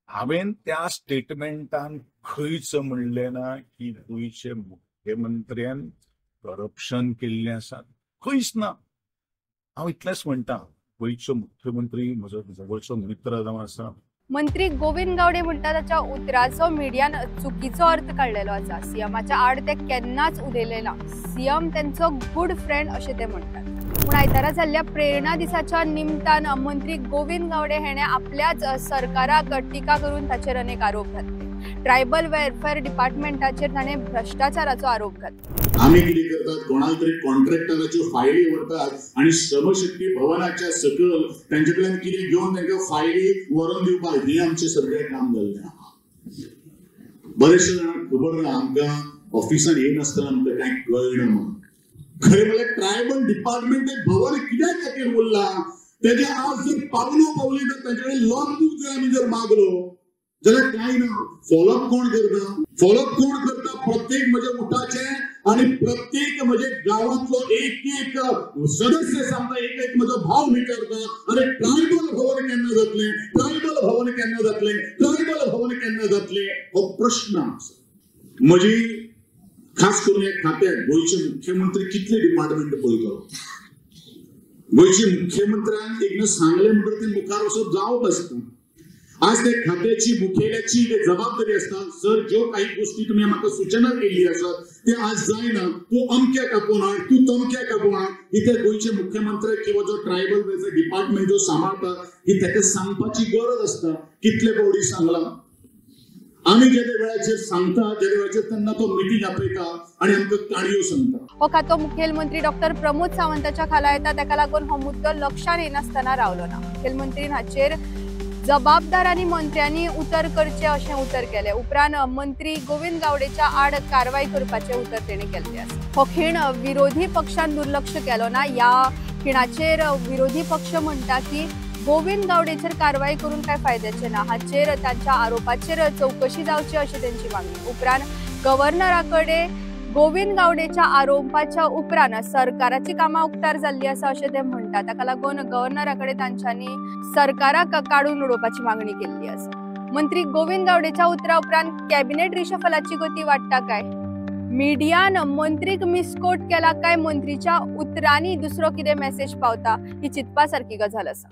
हांवेन त्या स्टेटमेंटान खंयच म्हणलें ना की गोंयचे मुख्यमंत्र्यान करप्शन केल्लें आसा, खंयच ना. हांव इतलेंच म्हणटा, गोंयचो मुख्यमंत्री म्हजो जवळचो मित्र जावन आसा. मंत्री गोविंद गावडे म्हणटा ताच्या उतराचो मिडियान चुकीचो अर्थ काढलेलो आसा. सीएमाच्या आड ते केन्नाच उलयले ना. सीएम त्यांचो गुड फ्रेंड अशें ते म्हणटात. पूण आयतारा जाल्ल्या प्रेरणा दिसाच्या निमतान मंत्री गोविंद गावडे हेणे आपल्याच सरकाराक टिका करून ताचेर अनेक आरोप घातले. ट्रायबल वेलफेअर डिपार्टमेंटाचेर ताणें भ्रष्टाचाराचो आरोप घातला. आम्ही किती करतात, कोणाला तरी कॉन्ट्रॅक्टराच्यो फायली व्हरतात आणि श्रमशक्ती भवनाच्या सकल त्यांच्याकडल्यान कितें घेवन तांकां फायली व्हरून दिवपाक, हे आमचे सगळे काम जाल्लें आहा. बरेचशे जाणांक खबर ना, आमकां ऑफिसान येयनासतना आमकां कांय कळना म्हणून. खरें म्हणल्यार ट्रायबल डिपार्टमेंट भवन कित्याक खातीर उरलां, तेजे आज जर पावलो पावली तर तांचे कडेन लॉगबुक जर आमी जर मागलो जाल्यार कांय ना. फॉलोअप कोण करता? फॉलोअप कोण करता? प्रत्येक म्हज्या उठाचे आणि प्रत्येक म्हणजे गावातलो एक एक सदस्य सांगता, एक एक म्हजो भाव विचारता, अरे ट्रायबल भवन केन्ना जातले, ट्रायबल भवन केन्ना जातले, ट्रायबल भवन केन्ना जातले, हो प्रश्न आसा. म्हजी खास करून ह्या खात्याक गोंयचे मुख्यमंत्री कितले डिपार्टमेंट पळयतलो. गोंयचे मुख्यमंत्र्यान एकदां सांगलें म्हणटकीर ते मुखार वचप जावप आसता. आज त्या खात्याची मुखेल्याची जबाबदारी असता. सर, ज्यो काही गोष्टी तुम्ही म्हाका सूचना केली असतात ते आज जायना, तू अमक्या कापून हाड, तू तमक्या कापून हाड, ही त्या गोंयचे मुख्यमंत्री किंवा जो ट्रायबल वेलफेअर डिपार्टमेंट जो सांबाळता ही ताका सांगपाची गरज असता. कितले फावटी सांगला आम्ही ज्या वेळाचेर सांगता, ज्या वेळाचेर तेन्ना तो मिटींग आपयता आणि आमकां काणयो सांगता. हो खातो मुखेलमंत्री डॉक्टर प्रमोद सावंताच्या खाला येता, ताका लागून हो मुद्दो लक्षात येनासतना रावलो ना. मुखेलमंत्रीन हाचेर जबाबदार आणि मंत्र्यांनी उतर करचे अशें उतर केले. उपरांत मंत्री गोविंद गावडेच्या आड कारवाई करपाचे उतर तेणे केल्ले आसा. हो खीण विरोधी पक्षान दुर्लक्ष केलो ना. या खिणाचेर विरोधी पक्ष म्हणटा की गोविंद गावडेचेर कारवाई करून काय फायद्याचे ना. हाचेर तांच्या आरोपाचेर चौकशी जावची अशी त्यांची मागणी. उपरांत गव्हर्नराकडे गोविंद गावडेच्या आरोपाच्या उपरांत सरकाराची कामां उक्तार जाल्ली आसा अशें ते म्हणटात. ताका लागून गव्हर्नराकडे तांच्यांनी सरकाराक काडून उडोवपाची मागणी केल्ली आसा. मंत्री गोविंद गावडेच्या उतरा उपरांत कॅबिनेट रिशफलाची गती वाडटा काय, मिडियान मंत्रीक मिसकोट केला काय, मंत्रीच्या उतरांनी दुसरो कितें मेसेज पावता, ही चिंतपा सारकी गजाल आसा.